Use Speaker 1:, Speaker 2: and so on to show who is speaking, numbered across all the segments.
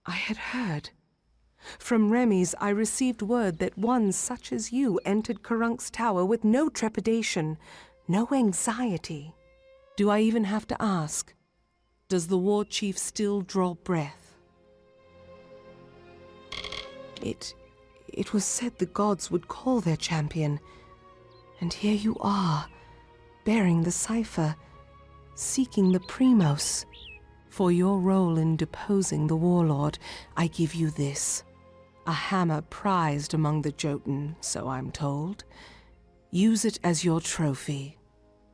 Speaker 1: I had heard. From Remy's, I received word that one such as you entered Karunk's tower with no trepidation, no anxiety. Do I even have to ask? Does the war chief still draw breath? It was said the gods would call their champion. And here you are, bearing the cipher, seeking the Primos. For your role in deposing the warlord, I give you this. A hammer prized among the Jotun, so I'm told. Use it as your trophy.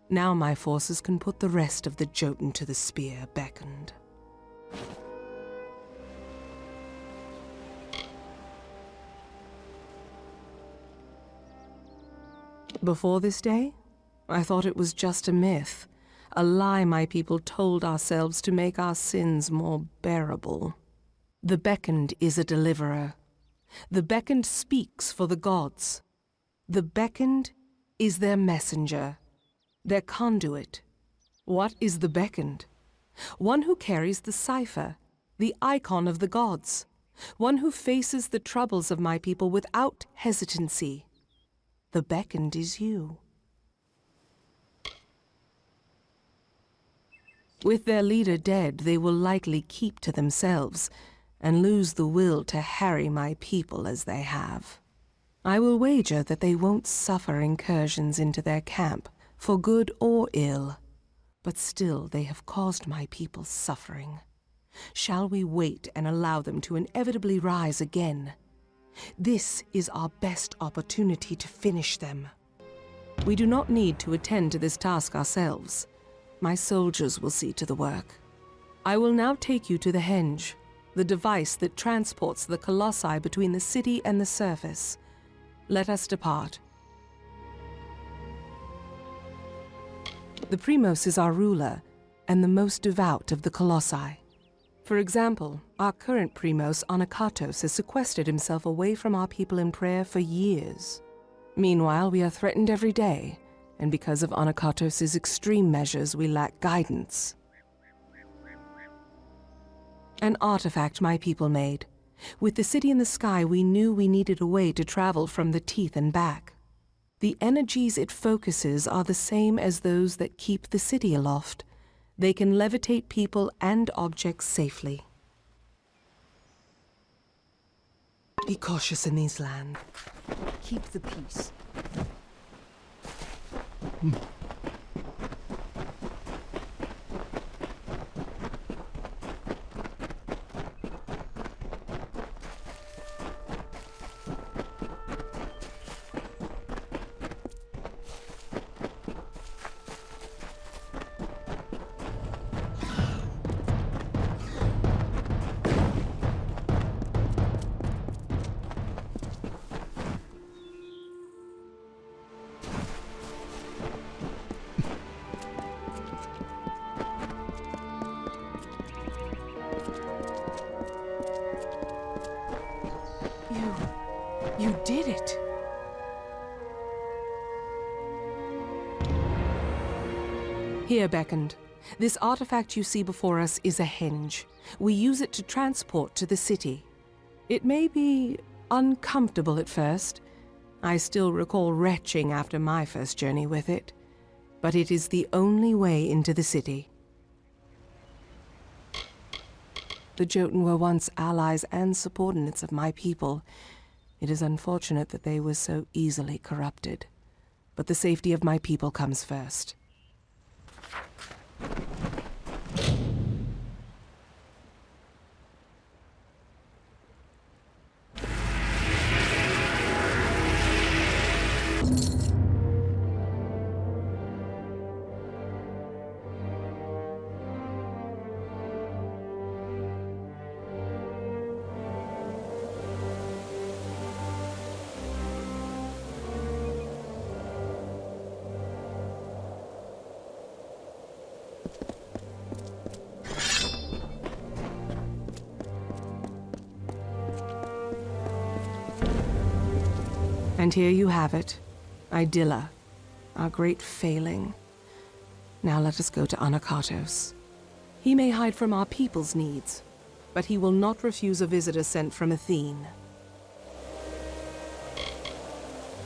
Speaker 1: Now my forces can put the rest of the Jotun to the spear beckoned. Before this day, I thought it was just a myth. A lie my people told ourselves to make our sins more bearable. The beckoned is a deliverer. The beckoned speaks for the gods. The beckoned is their messenger, their conduit. What is the beckoned? One who carries the cipher, the icon of the gods. One who faces the troubles of my people without hesitancy. The beckoned is you. With their leader dead, they will likely keep to themselves and lose the will to harry my people as they have. I will wager that they won't suffer incursions into their camp, for good or ill. But still they have caused my people suffering. Shall we wait and allow them to inevitably rise again? This is our best opportunity to finish them. We do not need to attend to this task ourselves. My soldiers will see to the work. I will now take you to the henge, the device that transports the colossi between the city and the surface. Let us depart. The Primos is our ruler, and the most devout of the colossi. For example, our current Primos, Anakatos, has sequestered himself away from our people in prayer for years. Meanwhile, we are threatened every day, and because of Anakatos' extreme measures, we lack guidance. An artifact my people made. With the city in the sky, we knew we needed a way to travel from the teeth and back. The energies it focuses are the same as those that keep the city aloft. They can levitate people and objects safely. Be cautious in these lands. Keep the peace. Here, beckoned. This artifact you see before us is a henge. We use it to transport to the city. It may be uncomfortable at first. I still recall retching after my first journey with it. But it is the only way into the city. The Jotun were once allies and subordinates of my people. It is unfortunate that they were so easily corrupted. But the safety of my people comes first. And here you have it, Idilla, our great failing. Now let us go to Anakatos. He may hide from our people's needs, but he will not refuse a visitor sent from Athene.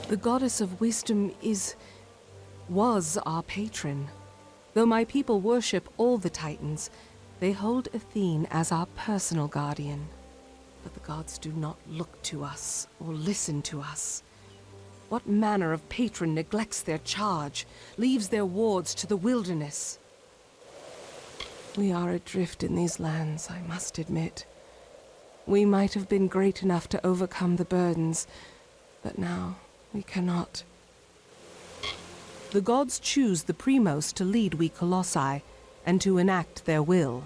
Speaker 1: The goddess of wisdom was our patron. Though my people worship all the Titans, they hold Athene as our personal guardian. But the gods do not look to us or listen to us. What manner of patron neglects their charge, leaves their wards to the wilderness? We are adrift in these lands, I must admit. We might have been great enough to overcome the burdens, but now we cannot. The gods choose the Primos to lead we Colossi, and to enact their will.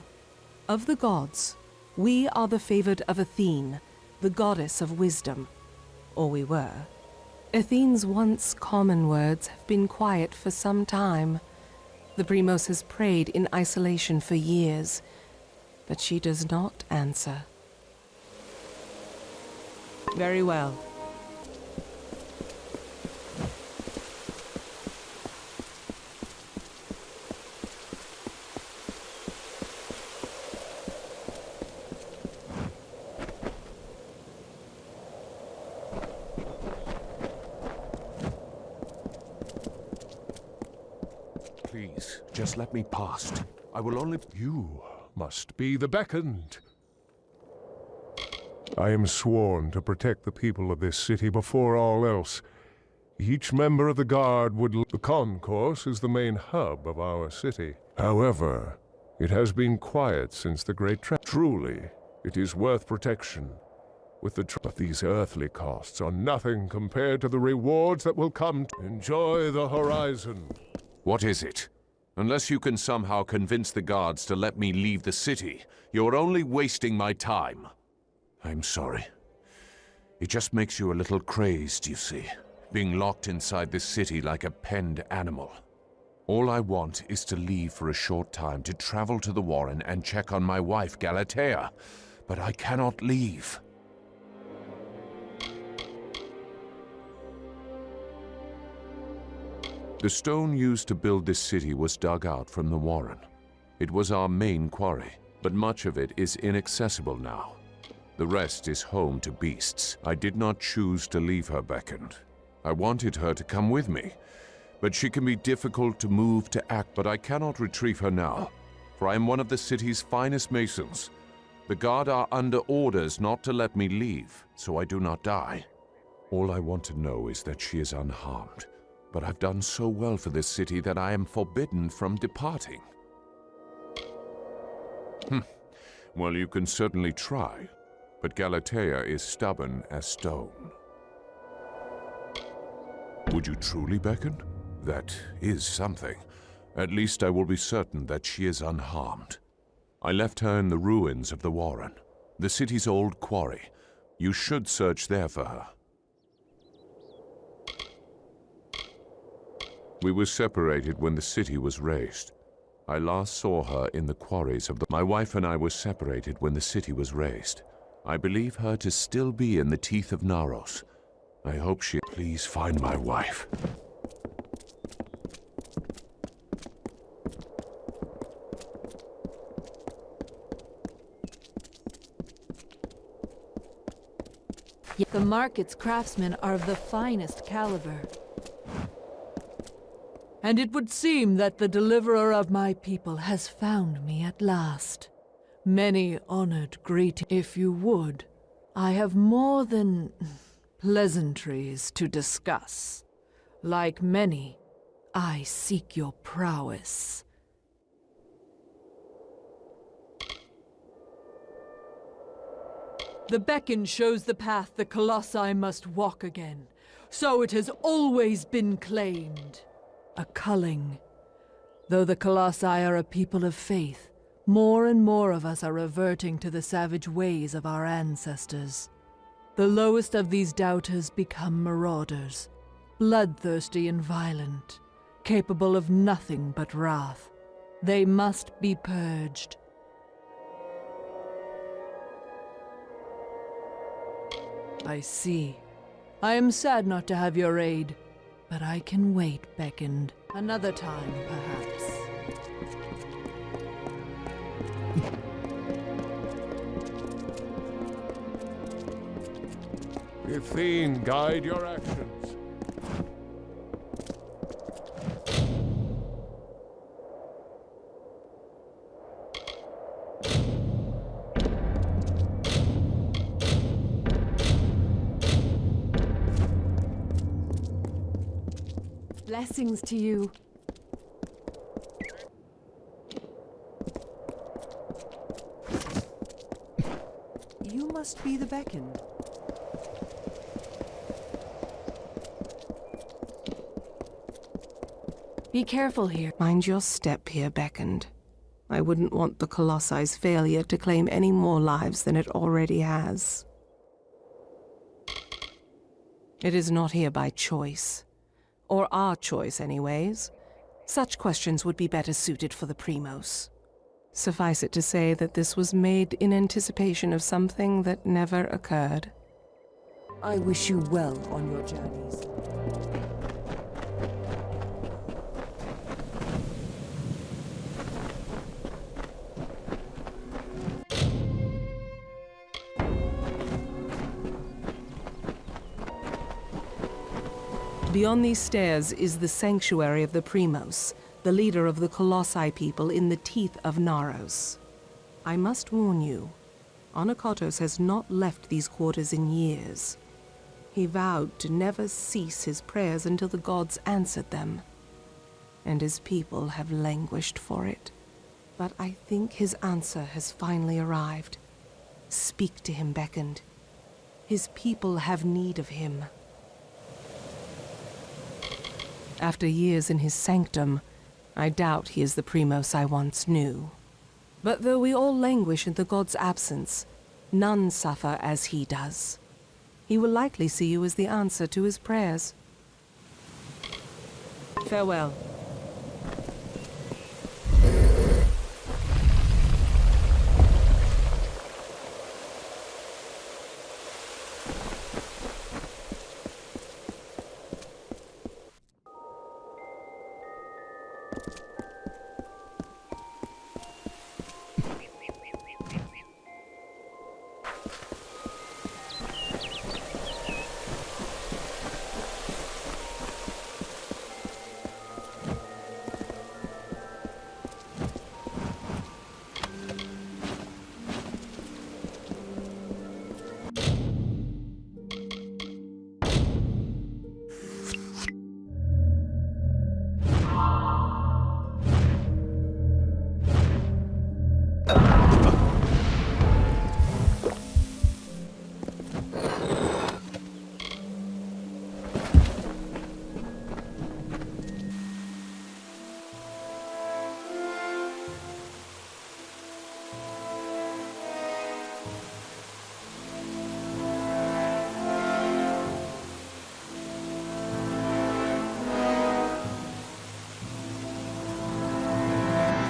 Speaker 1: Of the gods, we are the favored of Athene, the goddess of wisdom. Or we were. Athene's once common words have been quiet for some time. The Primos has prayed in isolation for years, but she does not answer. Very well.
Speaker 2: Please, just let me past. I will only... You must be the beckoned. I am sworn to protect the people of this city before all else. Each member of the guard would... The concourse is the main hub of our city. However, it has been quiet since the Great Truly, it is worth protection. But these earthly costs are nothing compared to the rewards that will come. Enjoy the horizon.
Speaker 3: What is it? Unless you can somehow convince the guards to let me leave the city, you're only wasting my time. I'm sorry. It just makes you a little crazed, you see, being locked inside this city like a penned animal. All I want is to leave for a short time to travel to the Warren and check on my wife, Galatea, but I cannot leave. The stone used to build this city was dug out from the Warren. It was our main quarry, but much of it is inaccessible now. The rest is home to beasts. I did not choose to leave her beckoned. I wanted her to come with me, but she can be difficult to move to act, but I cannot retrieve her now, for I am one of the city's finest masons. The guard are under orders not to let me leave, so I do not die. All I want to know is that she is unharmed. But I've done so well for this city that I am forbidden from departing. Well, you can certainly try, but Galatea is stubborn as stone. Would you truly beckon? That is something. At least I will be certain that she is unharmed. I left her in the ruins of the Warren, the city's old quarry. You should search there for her. We were separated when the city was razed. I last saw her in the quarries of the... My wife and I were separated when the city was razed. I believe her to still be in the teeth of Naros. I hope she... Please find my wife.
Speaker 4: The market's craftsmen are of the finest caliber. And it would seem that the deliverer of my people has found me at last. Many honored greetings. If you would, I have more than pleasantries to discuss. Like many, I seek your prowess. The beacon shows the path the Colossi must walk again. So it has always been claimed. A culling. Though the Colossi are a people of faith, more and more of us are reverting to the savage ways of our ancestors. The lowest of these doubters become marauders, bloodthirsty and violent, capable of nothing but wrath. They must be purged. I see. I am sad not to have your aid, but I can wait, Beckoned. Another time, perhaps.
Speaker 2: Ithene, guide your actions.
Speaker 4: Blessings to you.
Speaker 5: You must be the Beckoned.
Speaker 4: Be careful here.
Speaker 1: Mind your step here, Beckoned. I wouldn't want the Colossi's failure to claim any more lives than it already has. It is not here by choice. Or our choice, anyways. Such questions would be better suited for the Primos. Suffice it to say that this was made in anticipation of something that never occurred.
Speaker 5: I wish you well on your journeys.
Speaker 1: Beyond these stairs is the sanctuary of the Primos, the leader of the Colossi people in the teeth of Naros. I must warn you, Anakotos has not left these quarters in years. He vowed to never cease his prayers until the gods answered them, and his people have languished for it. But I think his answer has finally arrived. Speak to him, Beckoned. His people have need of him. After years in his sanctum, I doubt he is the Primos I once knew. But though we all languish in the god's absence, none suffer as he does. He will likely see you as the answer to his prayers. Farewell.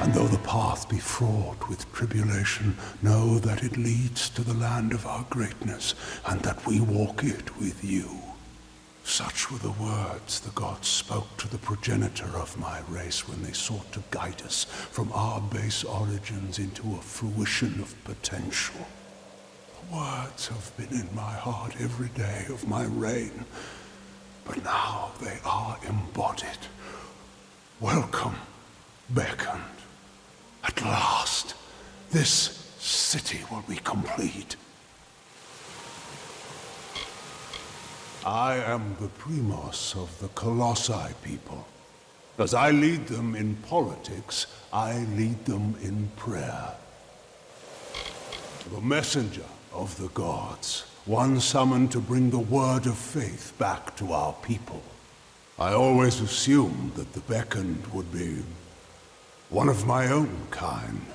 Speaker 6: And though the path be fraught with tribulation, know that it leads to the land of our greatness, and that we walk it with you. Such were the words the gods spoke to the progenitor of my race when they sought to guide us from our base origins into a fruition of potential. words have been in my heart every day of my reign, but now they are embodied. Welcome, beckoned. At last, this city will be complete. I am the Primos of the Colossi people. As I lead them in politics, I lead them in prayer. The messenger of the gods, one summoned to bring the word of faith back to our people. I always assumed that the beckoned would be one of my own kind,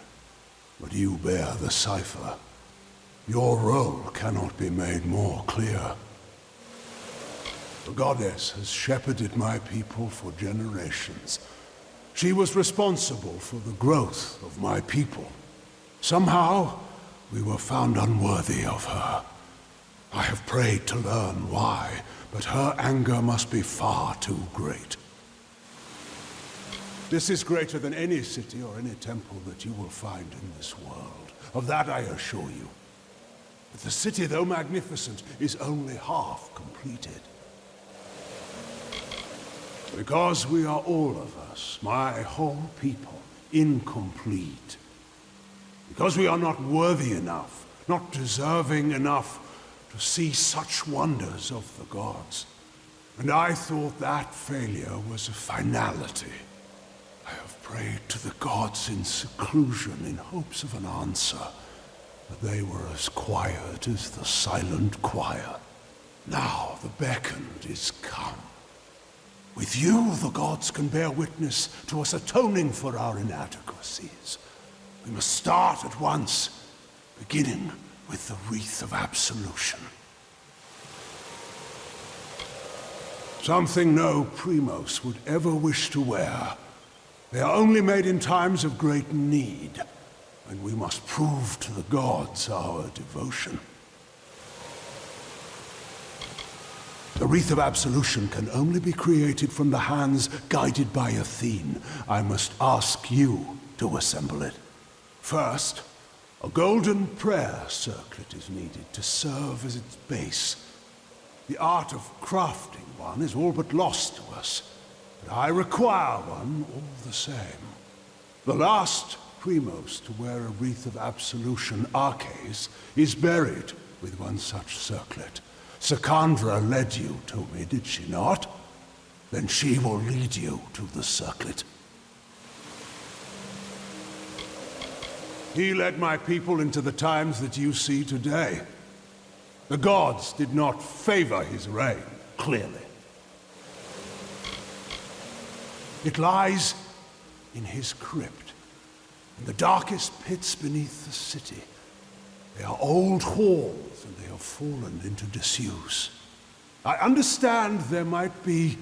Speaker 6: but you bear the cipher. Your role cannot be made more clear. The goddess has shepherded my people for generations. She was responsible for the growth of my people. Somehow, we were found unworthy of her. I have prayed to learn why, but her anger must be far too great. This is greater than any city or any temple that you will find in this world. Of that I assure you. But the city, though magnificent, is only half completed. Because we are all of us, my whole people, incomplete. Because we are not worthy enough, not deserving enough to see such wonders of the gods. And I thought that failure was a finality. I have prayed to the gods in seclusion in hopes of an answer, but they were as quiet as the silent choir. Now the beckoned is come. With you, the gods can bear witness to us atoning for our inadequacies. We must start at once, beginning with the wreath of absolution. Something no Primos would ever wish to wear. They are only made in times of great need, and we must prove to the gods our devotion. The Wreath of Absolution can only be created from the hands guided by Athene. I must ask you to assemble it. First, a golden prayer circlet is needed to serve as its base. The art of crafting one is all but lost to us, but I require one all the same. The last Primos to wear a Wreath of Absolution, Arcais, is buried with one such circlet. Secandra led you to me, did she not? Then she will lead you to the circlet. He led my people into the times that you see today. The gods did not favor his reign, clearly. It lies in his crypt, in the darkest pits beneath the city. They are old halls, and they have fallen into disuse. I understand there might be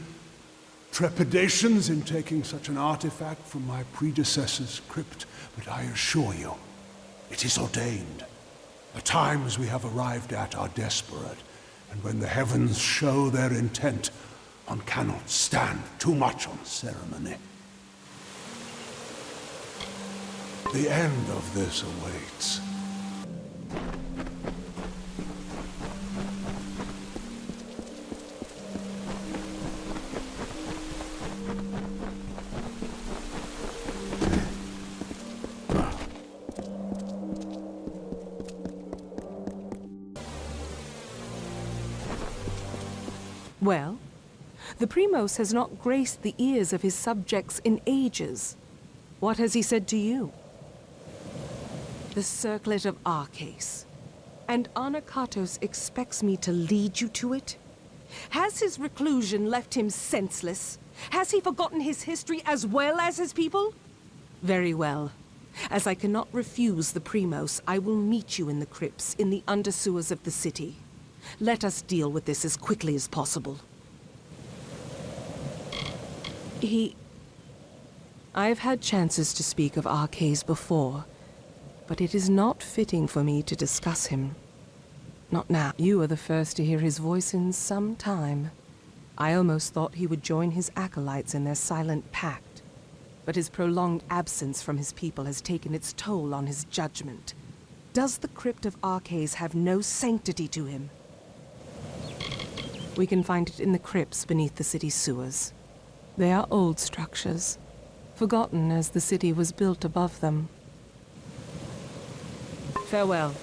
Speaker 6: trepidations in taking such an artifact from my predecessor's crypt, but I assure you, it is ordained. The times we have arrived at are desperate, and when the heavens show their intent, one cannot stand too much on ceremony. The end of this awaits.
Speaker 1: Well, the Primos has not graced the ears of his subjects in ages. What has he said to you? The circlet of Arcais. And Anakatos expects me to lead you to it? Has his reclusion left him senseless? Has he forgotten his history as well as his people? Very well. As I cannot refuse the Primos, I will meet you in the crypts in the undersewers of the city. Let us deal with this as quickly as possible. I've had chances to speak of Arcais before, but it is not fitting for me to discuss him. Not now. You are the first to hear his voice in some time. I almost thought he would join his acolytes in their silent pact, but his prolonged absence from his people has taken its toll on his judgment. Does the Crypt of Arcades have no sanctity to him? We can find it in the crypts beneath the city's sewers. They are old structures, forgotten as the city was built above them. Farewell.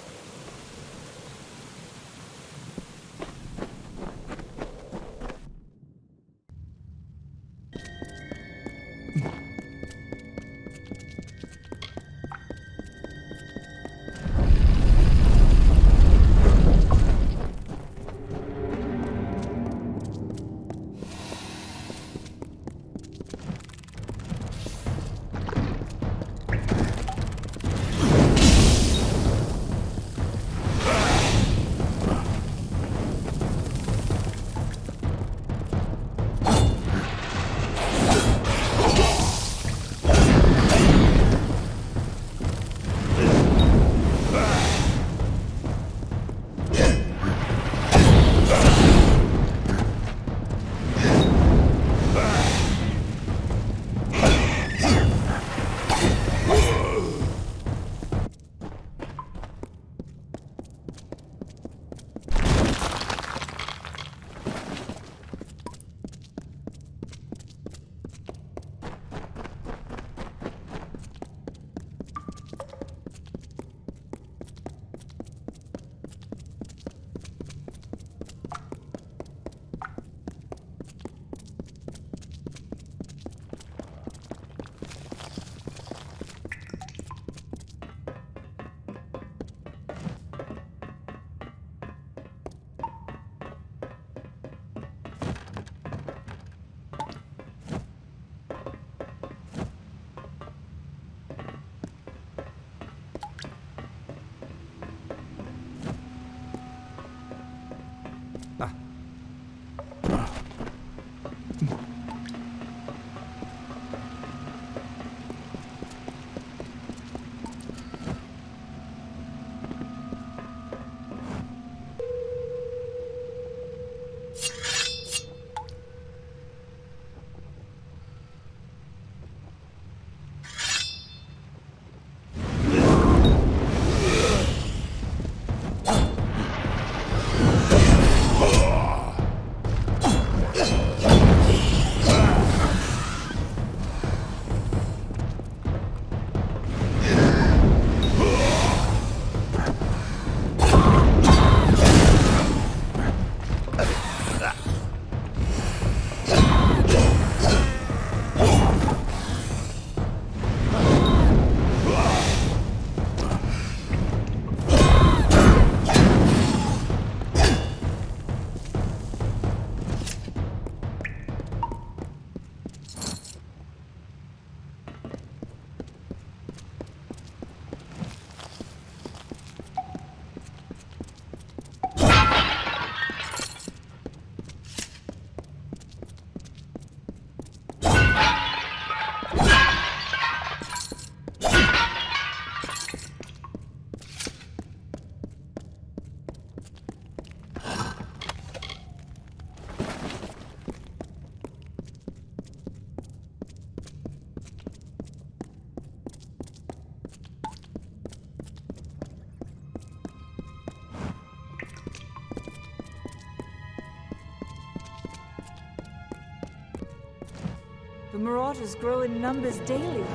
Speaker 7: The marauders grow in numbers daily.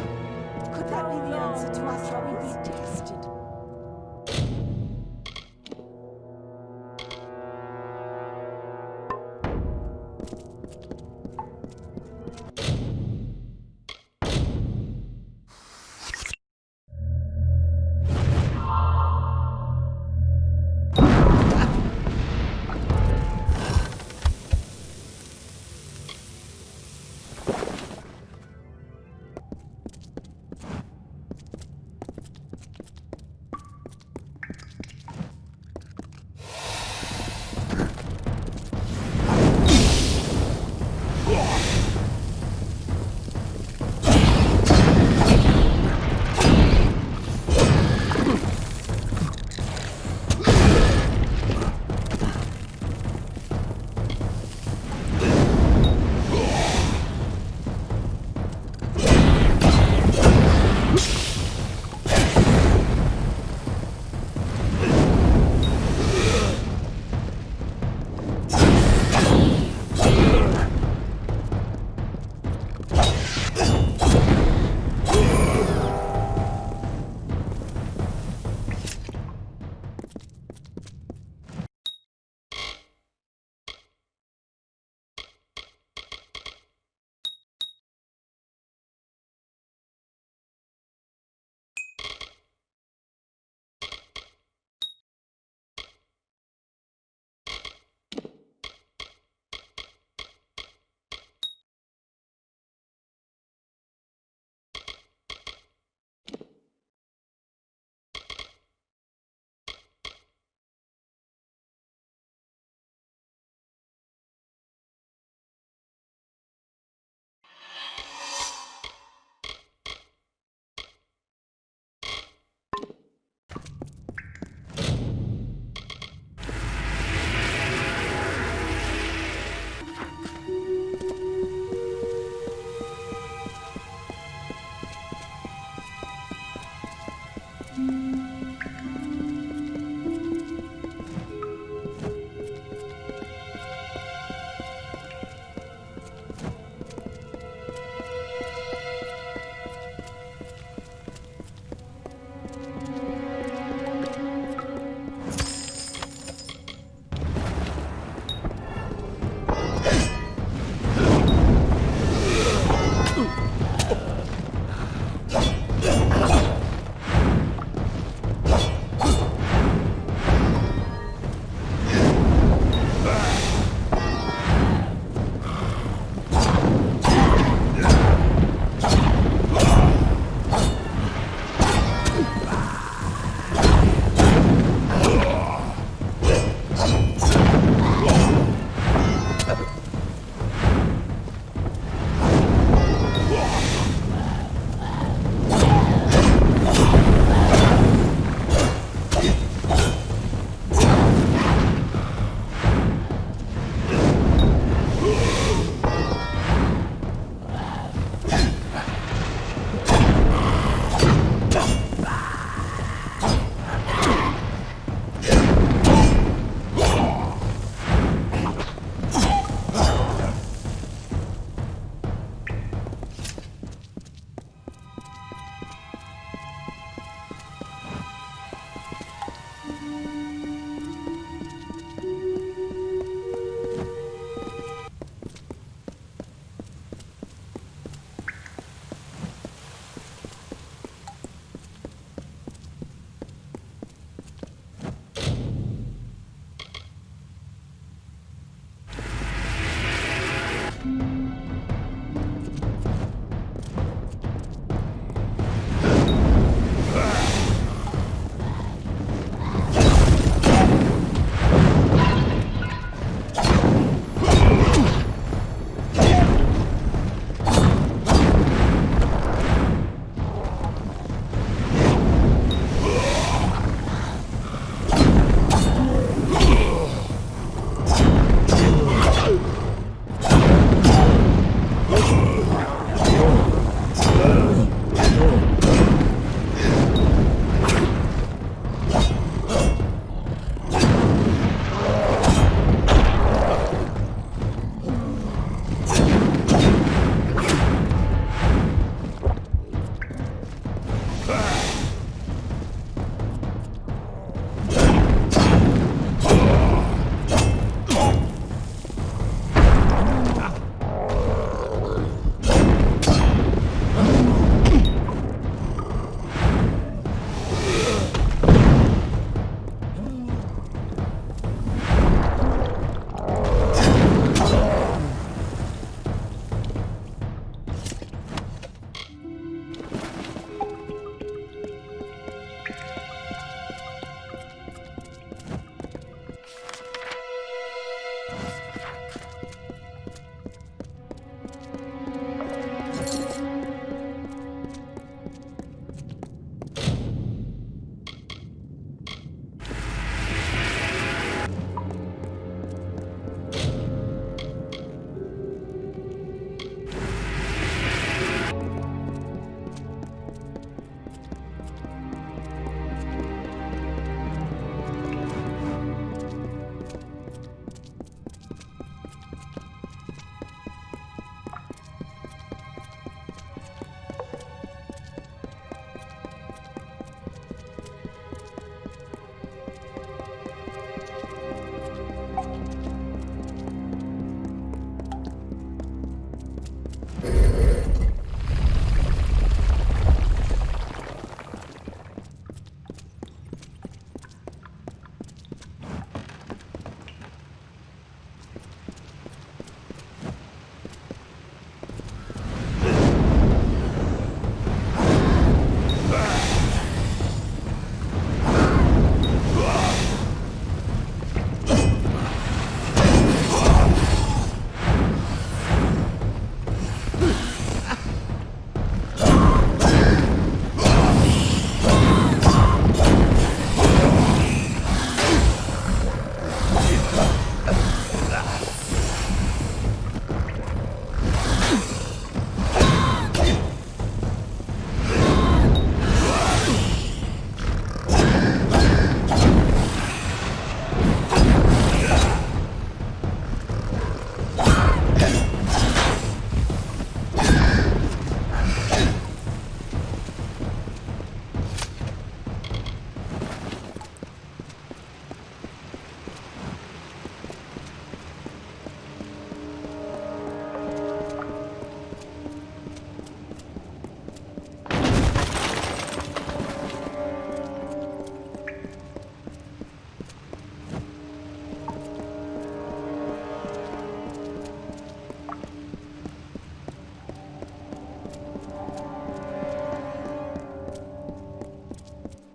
Speaker 7: Could that be the answer to our troubles? Be tested.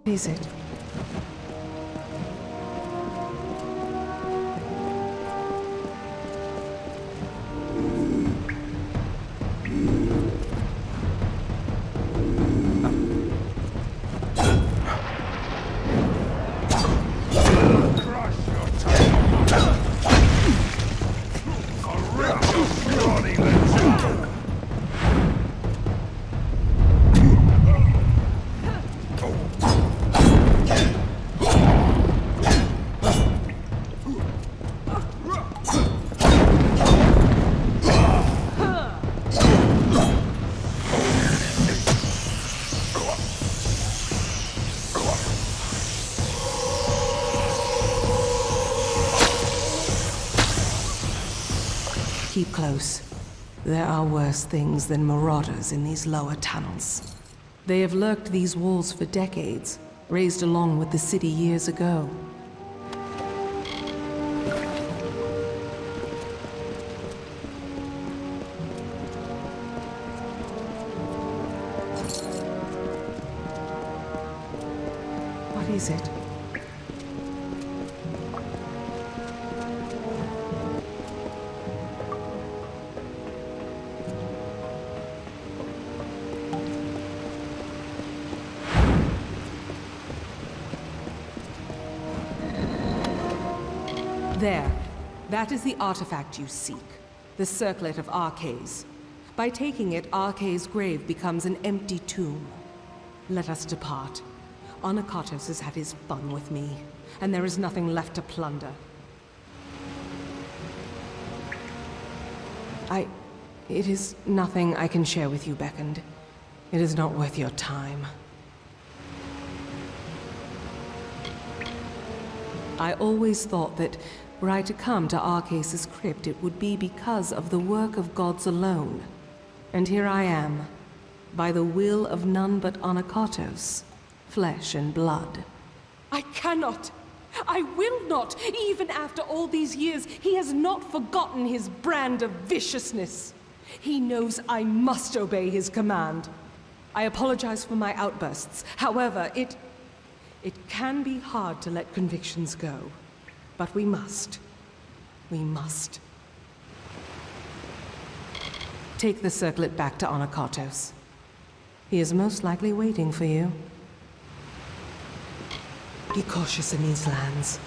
Speaker 1: Is it? Keep close. There are worse things than marauders in these lower tunnels. They have lurked these walls for decades, raised along with the city years ago. What is it? There. That is the artifact you seek. The Circlet of Arcades. By taking it, Arcade's grave becomes an empty tomb. Let us depart. Onakatos has had his fun with me, and there is nothing left to plunder. It is nothing I can share with you, Beckoned. It is not worth your time. I always thought that were I to come to Arcace's crypt, it would be because of the work of gods alone. And here I am, by the will of none but Onakatos, flesh and blood. I cannot! I will not! Even after all these years, he has not forgotten his brand of viciousness. He knows I must obey his command. I apologize for my outbursts. However, it can be hard to let convictions go. But we must. We must. Take the circlet back to Onakatos. He is most likely waiting for you. Be cautious in these lands.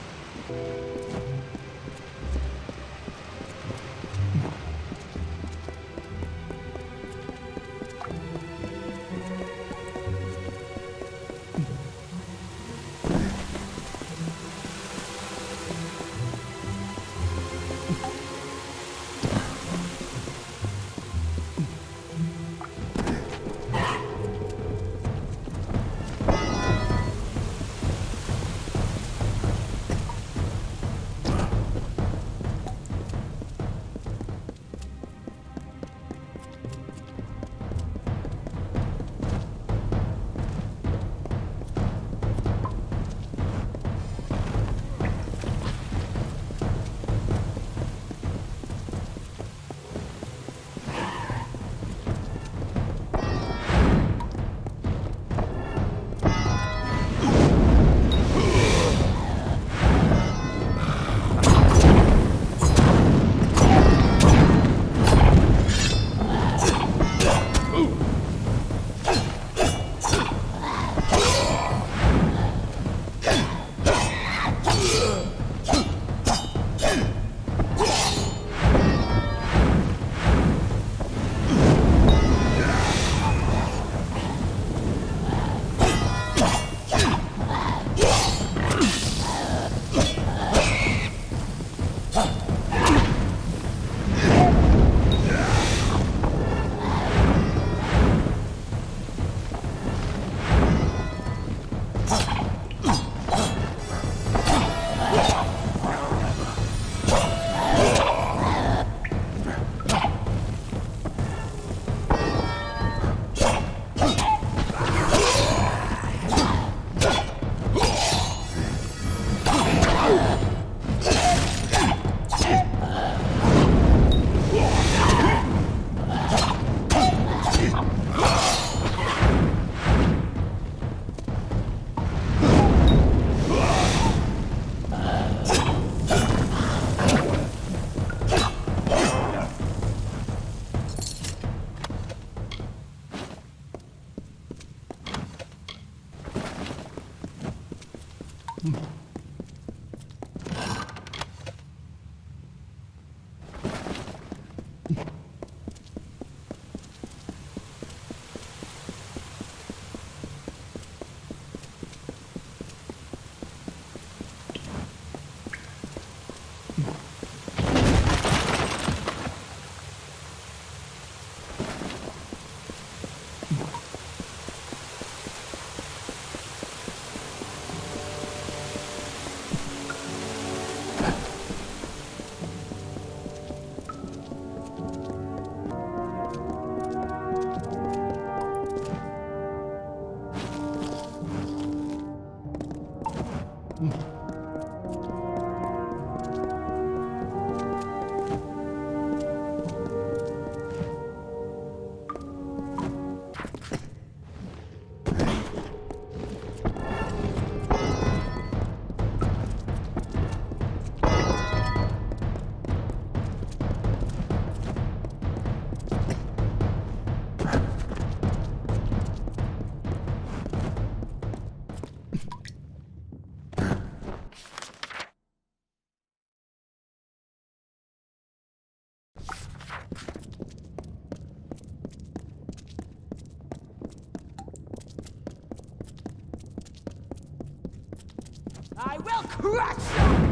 Speaker 7: I will crush your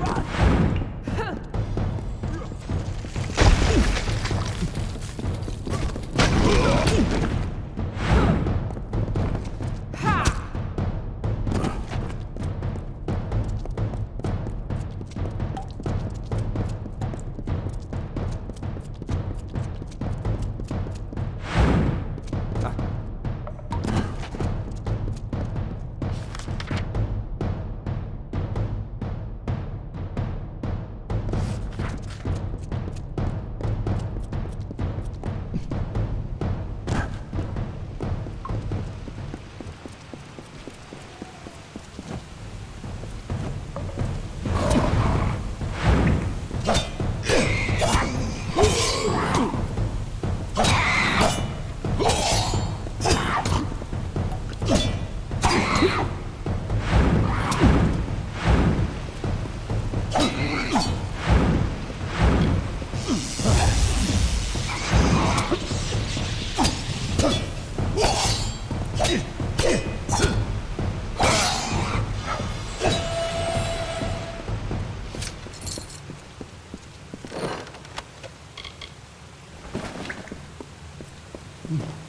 Speaker 7: run!